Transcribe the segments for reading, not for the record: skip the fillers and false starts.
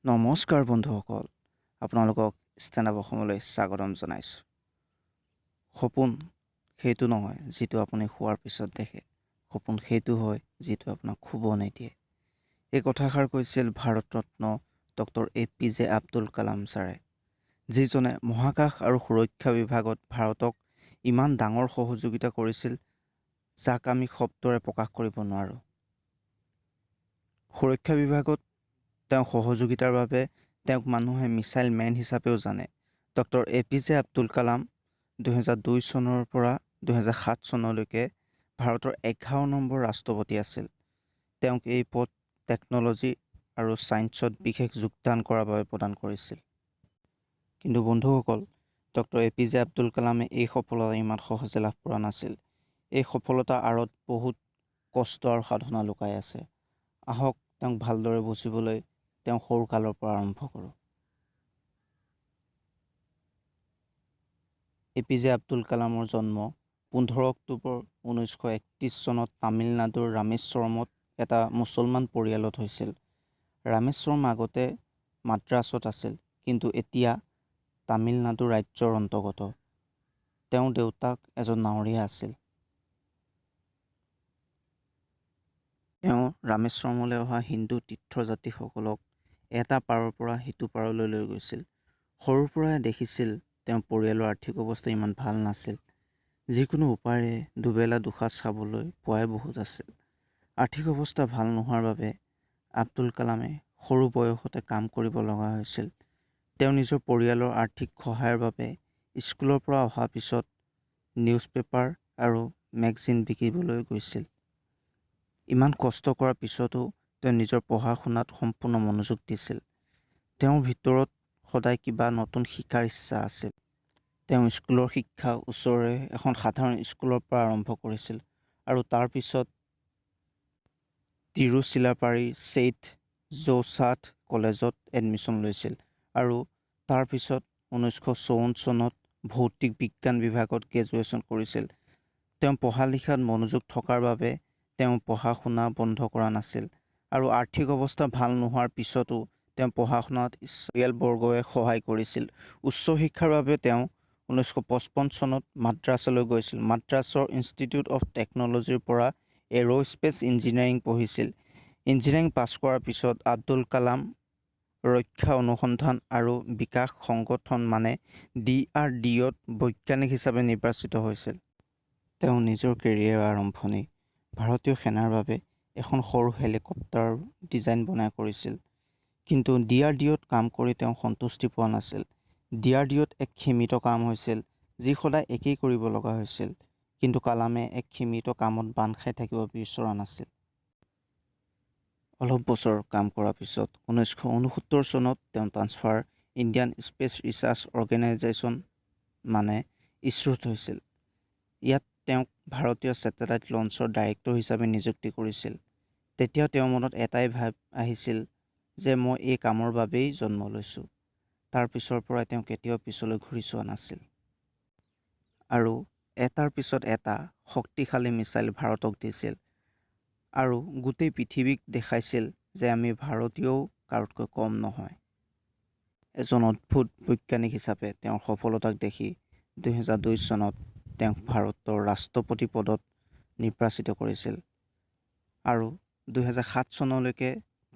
নমস্কাৰ বন্ধুসকল, আপোনালোকক ষ্টেণ্ডআপ অসমলৈ স্বাগতম জনাইছোঁ। সপোন সেইটো নহয় যিটো আপুনি শোৱাৰ পিছত দেখে, সপোন সেইটো হয় যিটো আপোনাক শুব নিদিয়ে। এই কথাষাৰ কৈছিল ভাৰতৰত্ন ডক্টৰ APJ আব্দুল কালাম ছাৰে, যিজনে মহাকাশ আৰু সুৰক্ষা বিভাগত ভাৰতক ইমান ডাঙৰ সহযোগিতা কৰিছিল যাক আমি শব্দৰে প্ৰকাশ কৰিব নোৱাৰোঁ। সুৰক্ষা বিভাগত তেওঁ সহযোগিতাৰ বাবে তেওঁক মানুহে মিছাইল মেন হিচাপেও জানে। ডক্টৰ APJ আব্দুল কালাম 2002 চনৰ পৰা 2007 চনলৈকে ভাৰতৰ 11 নম্বৰ ৰাষ্ট্ৰপতি আছিল। তেওঁক এই পদ টেকন'লজি আৰু ছায়েন্সত বিশেষ যোগদান কৰাৰ বাবে প্ৰদান কৰিছিল। কিন্তু বন্ধুসকল, ডক্টৰ APJ আব্দুল কালামে এই সফলতা ইমান সহজে লাভ কৰা নাছিল। এই সফলতাৰ আঁৰত বহুত কষ্ট আৰু সাধনা লুকাই আছে। আহক তেওঁক ভালদৰে বুজিবলৈ তেওঁ সৰুকালৰ পৰা আৰম্ভ কৰোঁ। APJ আব্দুল কালামৰ জন্ম 15 অক্টোবৰ 1931 চনত তামিলনাডুৰ ৰামেশ্বৰমত এটা মুছলমান পৰিয়ালত হৈছিল। ৰামেশ্বৰম আগতে মাদ্ৰাছত আছিল, কিন্তু এতিয়া তামিলনাডু ৰাজ্যৰ অন্তৰ্গত। তেওঁৰ দেউতাক এজন নাৱৰীয়া আছিল। তেওঁ ৰামেশ্বৰমলৈ অহা হিন্দু তীৰ্থযাত্ৰীসকলক এটা পাৰৰ পৰা সিটো পাৰলৈ লৈ গৈছিল। সৰুৰ পৰাই দেখিছিল তেওঁৰ পৰিয়ালৰ আৰ্থিক অৱস্থা ইমান ভাল নাছিল। যিকোনো উপায়েৰে দুবেলা দুসাঁজ খাবলৈ পোৱাই বহুত আছিল। আৰ্থিক অৱস্থা ভাল নোহোৱাৰ বাবে আব্দুল কালামে সৰু বয়সতে কাম কৰিব লগা হৈছিল। তেওঁ নিজৰ পৰিয়ালৰ আৰ্থিক সহায়ৰ বাবে স্কুলৰ পৰা অহাৰ পিছত নিউজ পেপাৰ আৰু মেগাজিন বিকিবলৈ গৈছিল। ইমান কষ্ট কৰাৰ পিছতো তেওঁ নিজৰ পঢ়া শুনাত সম্পূৰ্ণ মনোযোগ দিছিল। তেওঁৰ ভিতৰত সদায় কিবা নতুন শিকাৰ ইচ্ছা আছিল। তেওঁ স্কুলৰ শিক্ষা ওচৰৰে এখন সাধাৰণ স্কুলৰ পৰা আৰম্ভ কৰিছিল আৰু তাৰ পিছত তিৰুচিৰাপল্লী ছেইণ্ট জোছেফ কলেজত এডমিশ্যন লৈছিল আৰু তাৰ পিছত 1954 চনত ভৌতিক বিজ্ঞান বিভাগত গ্ৰেজুৱেশ্যন কৰিছিল। তেওঁ পঢ়া লিখাত মনোযোগ থকাৰ বাবে তেওঁ পঢ়া শুনা বন্ধ কৰা নাছিল আৰু আৰ্থিক অৱস্থা ভাল নোহোৱাৰ পিছতো তেওঁ পঢ়া শুনাত পৰিয়ালবৰ্গই সহায় কৰিছিল। উচ্চ শিক্ষাৰ বাবে তেওঁ 1955 চনত মাদ্ৰাছলৈ গৈছিল। মাদ্ৰাছৰ ইনষ্টিটিউট অৱ টেকন'লজিৰ পৰা এৰোস্পেচ ইঞ্জিনিয়াৰিং পঢ়িছিল। ইঞ্জিনিয়াৰিং পাছ কৰাৰ পিছত আব্দুল কালাম ৰক্ষা অনুসন্ধান আৰু বিকাশ সংগঠন DRDOত বৈজ্ঞানিক হিচাপে নিৰ্বাচিত হৈছিল। তেওঁ নিজৰ কেৰিয়াৰৰ আৰম্ভণি ভাৰতীয় সেনাৰ বাবে এখন সৰু হেলিকপ্টাৰ ডিজাইন বনাই কৰিছিল। কিন্তু DRDOত কাম কৰি তেওঁ সন্তুষ্টি পোৱা নাছিল। DRDOত এক সীমিত কাম হৈছিল যি সদায় একেই কৰিব লগা হৈছিল, কিন্তু কালামে এক সীমিত কামত বান্ধ খাই থাকিব বিচৰা নাছিল। অলপ বছৰ কাম কৰাৰ পিছত 1969 চনত তেওঁ transfer Indian Space Research Organisation ইছৰোত হৈছিল। ইয়াত তেওঁক ভাৰতীয় ছেটেলাইট লঞ্চৰ ডাইৰেক্টৰ হিচাপে নিযুক্তি কৰিছিল। তেতিয়া তেওঁৰ মনত এটাই ভাৱ আহিছিল যে মই এই কামৰ বাবেই জন্ম লৈছোঁ। তাৰ পিছৰ পৰাই তেওঁ কেতিয়াও পিছলৈ ঘূৰি চোৱা নাছিল আৰু এটাৰ পিছত এটা শক্তিশালী মিছাইল ভাৰতক দিছিল আৰু গোটেই পৃথিৱীক দেখাইছিল যে আমি ভাৰতীয়ও কাৰোতকৈ কম নহয়। এজন অদ্ভুত বৈজ্ঞানিক হিচাপে তেওঁৰ সফলতাক দেখি 2002 চনত তেওঁক ভাৰতৰ ৰাষ্ট্ৰপতি পদত নিৰ্বাচিত কৰিছিল আৰু 2007 চনলৈকে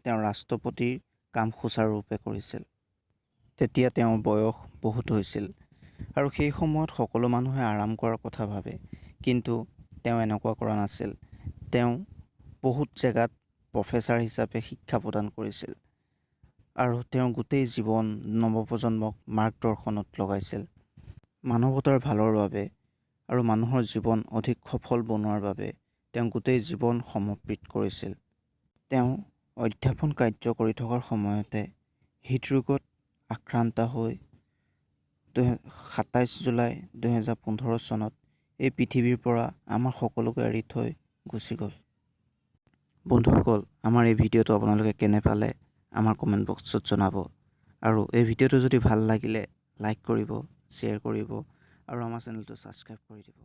তেওঁ ৰাষ্ট্ৰপতিৰ কাম সুচাৰুৰূপে কৰিছিল। তেতিয়া তেওঁৰ বয়স বহুত হৈছিল আৰু সেই সময়ত সকলো মানুহে আৰাম কৰাৰ কথা ভাবে, কিন্তু তেওঁ এনেকুৱা কৰা নাছিল। তেওঁ বহুত জেগাত প্ৰফেচাৰ হিচাপে শিক্ষা প্ৰদান কৰিছিল আৰু তেওঁ গোটেই জীৱন নৱপ্ৰজন্মক মাৰ্গদৰ্শনত লগাইছিল। মানৱতাৰ ভালৰ বাবে আৰু মানুহৰ জীৱন অধিক সফল বনোৱাৰ বাবে তেওঁ গোটেই জীৱন সমৰ্পিত কৰিছিল। তেওঁ অধ্যাপন কাৰ্য কৰি থকাৰ সময়তে হৃদৰোগত আক্ৰান্ত হৈ 27 জুলাই 2015 চনত এই পৃথিৱীৰ পৰা আমাৰ সকলোকে এৰি থৈ গুচি গ'ল। বন্ধুসকল, আমাৰ এই ভিডিঅ'টো আপোনালোকে কেনে পালে আমাৰ কমেণ্ট বক্সত জনাব আৰু এই ভিডিঅ'টো যদি ভাল লাগিলে লাইক কৰিব, শ্বেয়াৰ কৰিব আৰু আমাৰ চেনেলটো ছাবস্ক্ৰাইব কৰি দিব।